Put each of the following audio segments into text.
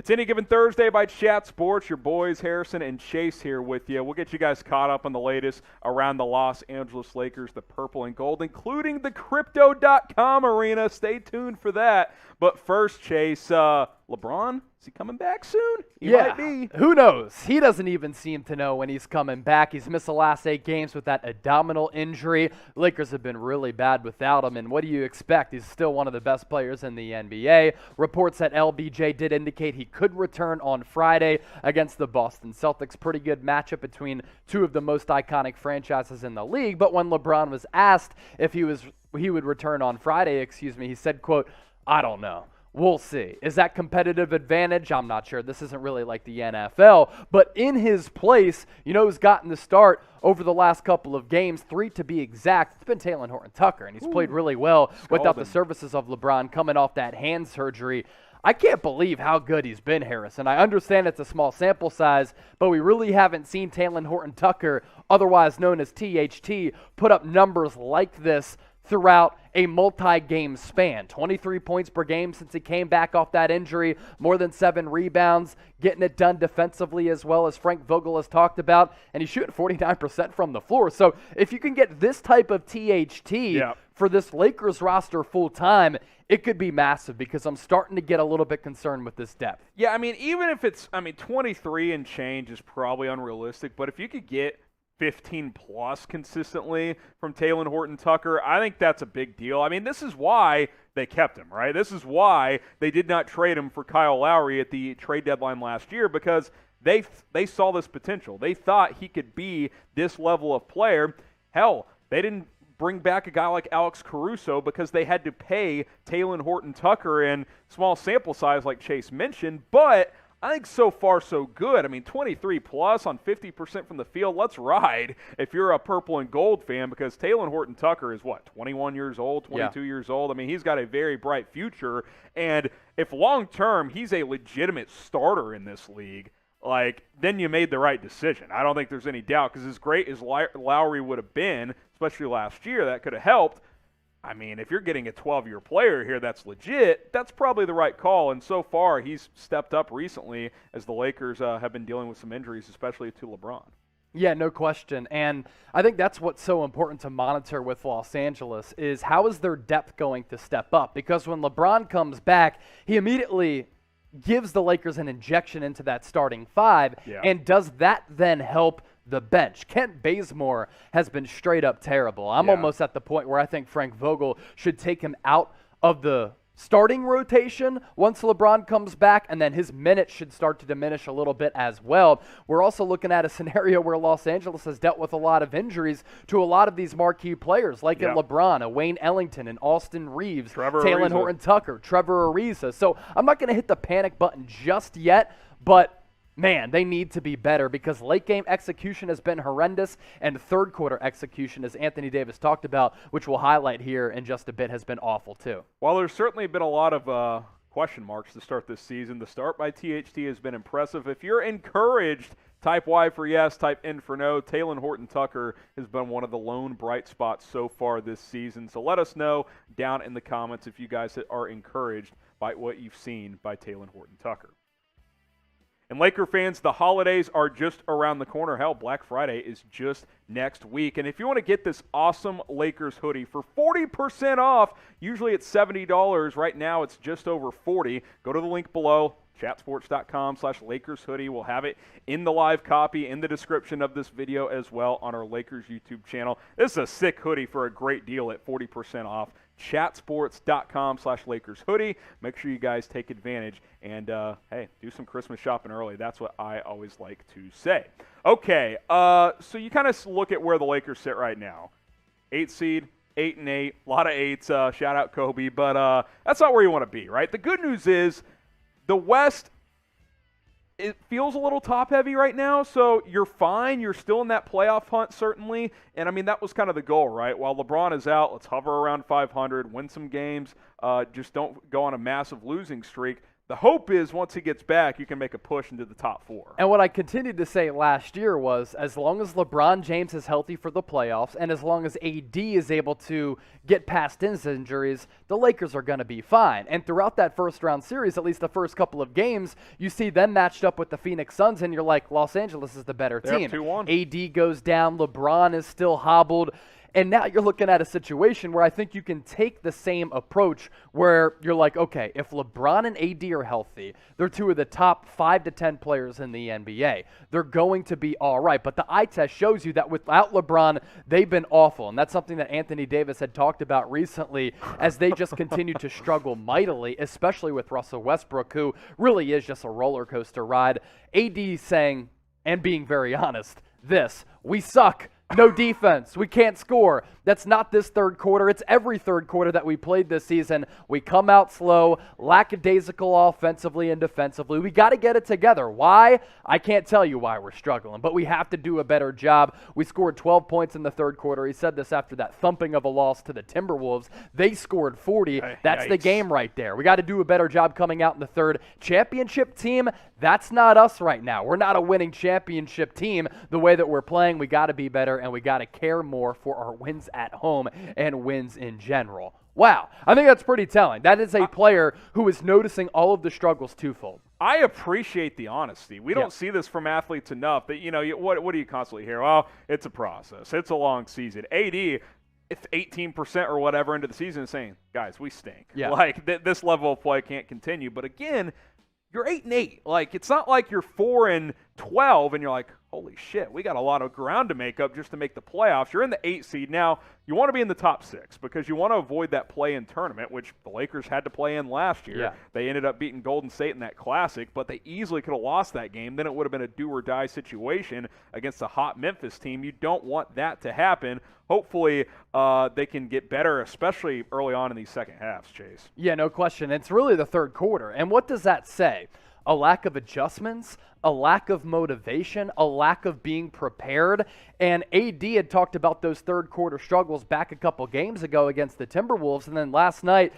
It's Any Given Thursday by Chat Sports. Your boys Harrison and Chase here with you. We'll get you guys caught up on the latest around the Los Angeles Lakers, the purple and gold, including the Crypto.com arena. Stay tuned for that. But first, Chase, LeBron, is he coming back soon? He might be. Who knows? He doesn't even seem to know when he's coming back. He's missed the last 8 games with that abdominal injury. Lakers have been really bad without him, and what do you expect? He's still one of the best players in the NBA. Reports that LBJ did indicate he could return on Friday against the Boston Celtics. Pretty good matchup between two of the most iconic franchises in the league, but when LeBron was asked if he would return on Friday, he said, quote, "I don't know. We'll see." Is that competitive advantage? I'm not sure. This isn't really like the NFL. But in his place, who's gotten the start over the last couple of games, 3 to be exact, it's been Talen Horton-Tucker, and he's played really well without the services of LeBron coming off that hand surgery. I can't believe how good he's been, Harrison. I understand it's a small sample size, but we really haven't seen Talen Horton-Tucker, otherwise known as THT, put up numbers like this throughout a multi-game span. 23 points per game since he came back off that injury, more than 7 rebounds, getting it done defensively as well, as Frank Vogel has talked about, and he's shooting 49% from the floor. So if you can get this type of THT for this Lakers roster full-time, it could be massive, because I'm starting to get a little bit concerned with this depth. Yeah, even if it's, 23 and change is probably unrealistic, but if you could get 15-plus consistently from Talen Horton-Tucker, I think that's a big deal. This is why they kept him, right? This is why they did not trade him for Kyle Lowry at the trade deadline last year, because they saw this potential. They thought he could be this level of player. Hell, they didn't bring back a guy like Alex Caruso because they had to pay Talen Horton-Tucker in small sample size like Chase mentioned, but I think so far so good. 23 plus on 50% from the field. Let's ride if you're a purple and gold fan, because Talen Horton-Tucker is 21 years old, 22 years old. He's got a very bright future, and if long term he's a legitimate starter in this league, then you made the right decision. I don't think there's any doubt, because as great as Lowry would have been, especially last year, that could have helped. If you're getting a 12-year player here that's legit, that's probably the right call. And so far, he's stepped up recently as the Lakers have been dealing with some injuries, especially to LeBron. Yeah, no question. And I think that's what's so important to monitor with Los Angeles is how is their depth going to step up? Because when LeBron comes back, he immediately gives the Lakers an injection into that starting 5. Yeah. And does that then help the bench? Kent Bazemore has been straight up terrible. I'm almost at the point where I think Frank Vogel should take him out of the starting rotation once LeBron comes back, and then his minutes should start to diminish a little bit as well. We're also looking at a scenario where Los Angeles has dealt with a lot of injuries to a lot of these marquee players, like in LeBron, a Wayne Ellington, and Austin Reeves, Talen Horton-Tucker, Trevor Ariza. So I'm not going to hit the panic button just yet, but man, they need to be better, because late game execution has been horrendous, and third quarter execution, as Anthony Davis talked about, which we'll highlight here in just a bit, has been awful too. While there's certainly been a lot of question marks to start this season, the start by THT has been impressive. If you're encouraged, type Y for yes, type N for no. Talen Horton-Tucker has been one of the lone bright spots so far this season. So let us know down in the comments if you guys are encouraged by what you've seen by Talen Horton-Tucker. And Laker fans, the holidays are just around the corner. Hell, Black Friday is just next week. And if you want to get this awesome Lakers hoodie for 40% off, usually it's $70. Right now it's just over $40. Go to the link below, chatsports.com/Lakers hoodie. We'll have it in the live copy in the description of this video as well on our Lakers YouTube channel. This is a sick hoodie for a great deal at 40% off. Chatsports.com/Lakers hoodie. Make sure you guys take advantage and, hey, do some Christmas shopping early. That's what I always like to say. Okay, so you kind of look at where the Lakers sit right now. 8 seed, 8-8, a lot of 8s. Shout out Kobe, but that's not where you want to be, right? The good news is the West, it feels a little top-heavy right now, so you're fine. You're still in that playoff hunt, certainly. And, that was kind of the goal, right? While LeBron is out, let's hover around 500, win some games, just don't go on a massive losing streak. the hope is once he gets back, you can make a push into the top 4. And what I continued to say last year was, as long as LeBron James is healthy for the playoffs and as long as AD is able to get past his injuries, the Lakers are going to be fine. And throughout that first-round series, at least the first couple of games, you see them matched up with the Phoenix Suns, and you're like, Los Angeles is the better team. 2-1. AD goes down, LeBron is still hobbled. And now you're looking at a situation where I think you can take the same approach where you're like, okay, if LeBron and AD are healthy, they're 2 of the top 5 to 10 players in the NBA. They're going to be all right. But the eye test shows you that without LeBron, they've been awful. And that's something that Anthony Davis had talked about recently as they just continue to struggle mightily, especially with Russell Westbrook, who really is just a roller coaster ride. AD saying, and being very honest, we suck. No defense. We can't score. That's not this third quarter. It's every third quarter that we played this season. We come out slow, lackadaisical offensively and defensively. We got to get it together. Why? I can't tell you why we're struggling, but we have to do a better job. We scored 12 points in the third quarter. He said this after that thumping of a loss to the Timberwolves. They scored 40. That's the game right there. We got to do a better job coming out in the third. Championship team, that's not us right now. We're not a winning championship team the way that we're playing. We got to be better, and we got to care more for our wins at home and wins in general. Wow. I think that's pretty telling. That is a player who is noticing all of the struggles twofold. I appreciate the honesty. We don't see this from athletes enough. That what do you constantly hear? Well, it's a process. It's a long season. AD, it's 18% or whatever into the season, saying, guys, we stink. Yeah. Like this level of play can't continue. But again, you're 8-8. Like it's not like you're 4-12 and you're like, holy shit, we got a lot of ground to make up just to make the playoffs. You're in the 8 seed now. You want to be in the top 6 because you want to avoid that play-in tournament, which the Lakers had to play in last year. Yeah. They ended up beating Golden State in that Classic, but they easily could have lost that game. Then it would have been a do-or-die situation against a hot Memphis team. You don't want that to happen. Hopefully they can get better, especially early on in these second halves, Chase. Yeah, no question. It's really the third quarter. And what does that say? A lack of adjustments, a lack of motivation, a lack of being prepared. And AD had talked about those third quarter struggles back a couple games ago against the Timberwolves. And then last night,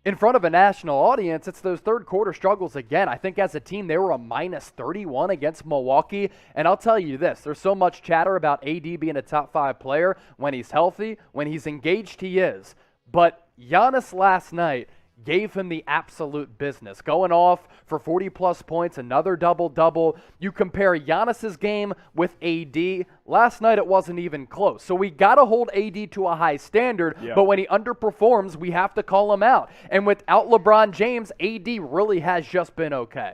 in front of a national audience, it's those third quarter struggles again. I think as a team, they were a -31 against Milwaukee. And I'll tell you this, there's so much chatter about AD being a top 5 player. When he's healthy, when he's engaged, he is. But Giannis last night gave him the absolute business, going off for 40-plus points, another double-double. You compare Giannis's game with AD. Last night, it wasn't even close. So we got to hold AD to a high standard, but when he underperforms, we have to call him out. And without LeBron James, AD really has just been okay.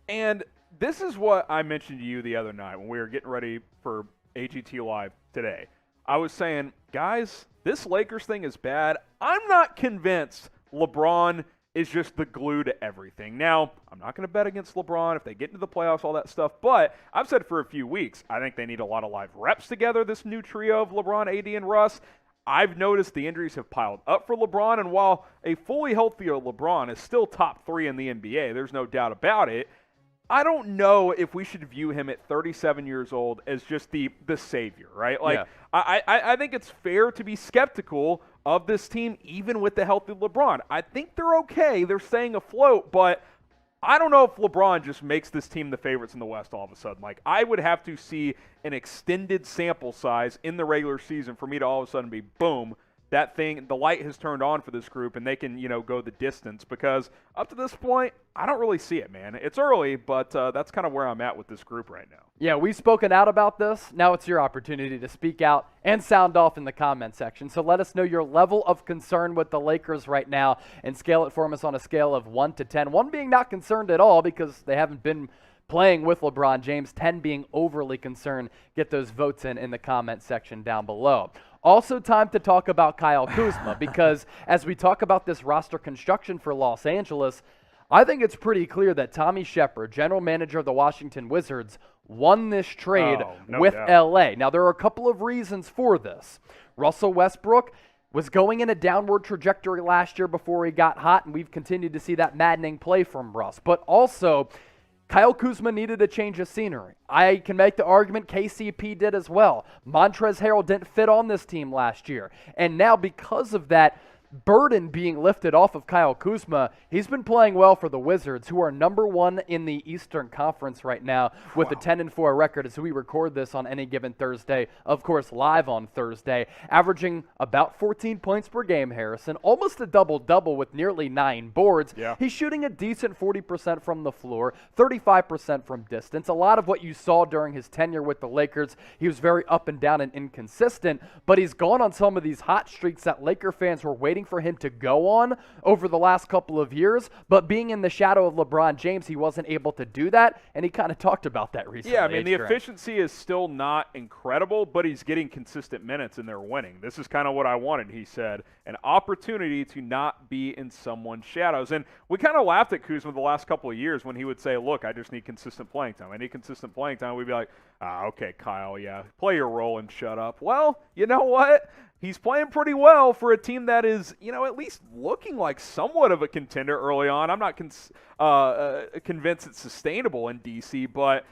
And this is what I mentioned to you the other night when we were getting ready for AGT Live today. I was saying, guys, this Lakers thing is bad. I'm not convinced LeBron is just the glue to everything. Now, I'm not going to bet against LeBron if they get into the playoffs, all that stuff, but I've said for a few weeks, I think they need a lot of live reps together, this new trio of LeBron, AD, and Russ. I've noticed the injuries have piled up for LeBron, and while a fully healthy LeBron is still top 3 in the NBA, there's no doubt about it, I don't know if we should view him at 37 years old as just the savior, right? Like, I think it's fair to be skeptical of this team, even with the healthy LeBron. I think they're okay. They're staying afloat, but I don't know if LeBron just makes this team the favorites in the West all of a sudden. Like, I would have to see an extended sample size in the regular season for me to all of a sudden be, boom, that thing, the light has turned on for this group, and they can, go the distance. Because up to this point, I don't really see it, man. It's early, but that's kind of where I'm at with this group right now. Yeah, we've spoken out about this. Now it's your opportunity to speak out and sound off in the comment section. So let us know your level of concern with the Lakers right now and scale it for us on a scale of 1 to 10. 1 being not concerned at all because they haven't been playing with LeBron James, 10 being overly concerned. Get those votes in the comment section down below. Also time to talk about Kyle Kuzma because as we talk about this roster construction for Los Angeles, I think it's pretty clear that Tommy Shepard, general manager of the Washington Wizards, won this trade with LA. Now, there are a couple of reasons for this. Russell Westbrook was going in a downward trajectory last year before he got hot, and we've continued to see that maddening play from Russ. But also, Kyle Kuzma needed a change of scenery. I can make the argument KCP did as well. Montrezl Harrell didn't fit on this team last year. And now because of that, burden being lifted off of Kyle Kuzma. He's been playing well for the Wizards, who are number 1 in the Eastern Conference right now with a 10-4 record as we record this on any given Thursday, of course live on Thursday, averaging about 14 points per game, Harrison, almost a double-double with nearly 9 boards. Yeah. He's shooting a decent 40% from the floor, 35% from distance. A lot of what you saw during his tenure with the Lakers, he was very up and down and inconsistent, but he's gone on some of these hot streaks that Laker fans were waiting for him to go on over the last couple of years, but being in the shadow of LeBron James, he wasn't able to do that, and he kind of talked about that recently. Yeah, I mean, the efficiency is still not incredible, but he's getting consistent minutes and they're winning. This is kind of what I wanted, he said, an opportunity to not be in someone's shadows. And we kind of laughed at Kuzma the last couple of years when he would say, look, I just need consistent playing time. I need consistent playing time. We'd be like, okay, Kyle, yeah, play your role and shut up. Well, you know what? He's playing pretty well for a team that is, at least looking like somewhat of a contender early on. I'm not convinced it's sustainable in D.C., but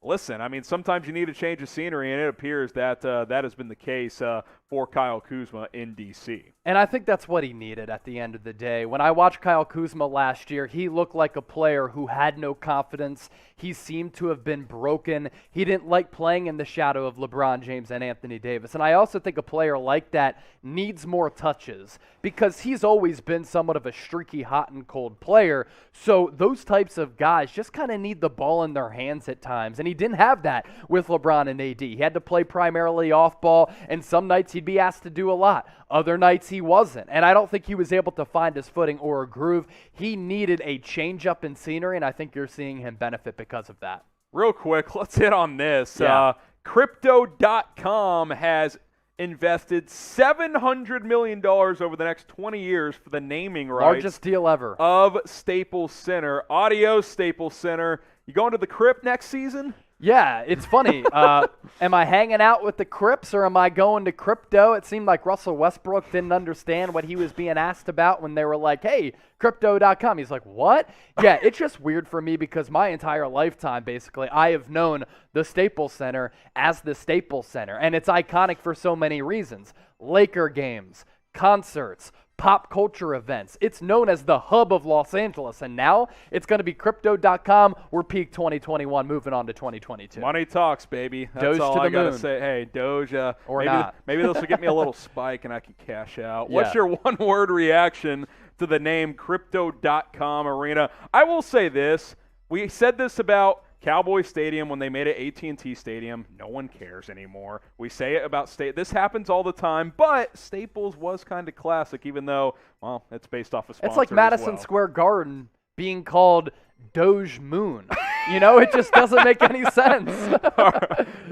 listen, I mean, sometimes you need a change of scenery, and it appears that that has been the case for Kyle Kuzma in D.C. And I think that's what he needed at the end of the day. When I watched Kyle Kuzma last year, he looked like a player who had no confidence. He seemed to have been broken. He didn't like playing in the shadow of LeBron James and Anthony Davis. And I also think a player like that needs more touches because he's always been somewhat of a streaky, hot and cold player. So those types of guys just kind of need the ball in their hands at times. And he didn't have that with LeBron and AD. He had to play primarily off ball, and some nights he'd be asked to do a lot. Other nights he wasn't, and I don't think he was able to find his footing or a groove. He needed a change up in scenery, and I think you're seeing him benefit because of that. Real quick, let's hit on this. Yeah. Crypto.com has invested $700 million over the next 20 years for the naming rights. Largest deal ever. Of Staples Center. Adios, Staples Center. You going to the Crypt next season? Yeah, it's funny. Am I hanging out with the Crips or am I going to crypto? It seemed like Russell Westbrook didn't understand what he was being asked about when they were like, hey, crypto.com. He's like, what? Yeah, it's just weird for me because my entire lifetime, basically, I have known the Staples Center as the Staples Center, and it's iconic for so many reasons. Laker games, concerts, pop culture events. It's known as the hub of Los Angeles, and now it's going to be Crypto.com. We're peak 2021, moving on to 2022. Money talks, baby. That's Doge all to the I got to moon. say. Hey, Doge, Or maybe, not. maybe this will get me a little spike and I can cash out. What's Yeah. your one-word reaction to the name Crypto.com Arena? I will say this. We said this about Cowboy Stadium when they made it AT&T Stadium. No one cares anymore. We say it about this happens all the time, but Staples was kind of classic, even though, well, it's based off of sponsor. It's like Madison as well. Square Garden being called Doge Moon. It just doesn't make any sense.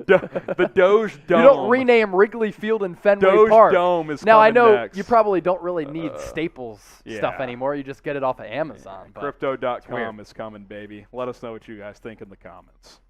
The Doge Dome. You don't rename Wrigley Field and Fenway Doge Park. Dome is Now, I coming know next. you probably don't really need Staples stuff yeah. anymore. You just get it off of Amazon. But Crypto.com weird. is coming, baby. Let us know what you guys think in the comments.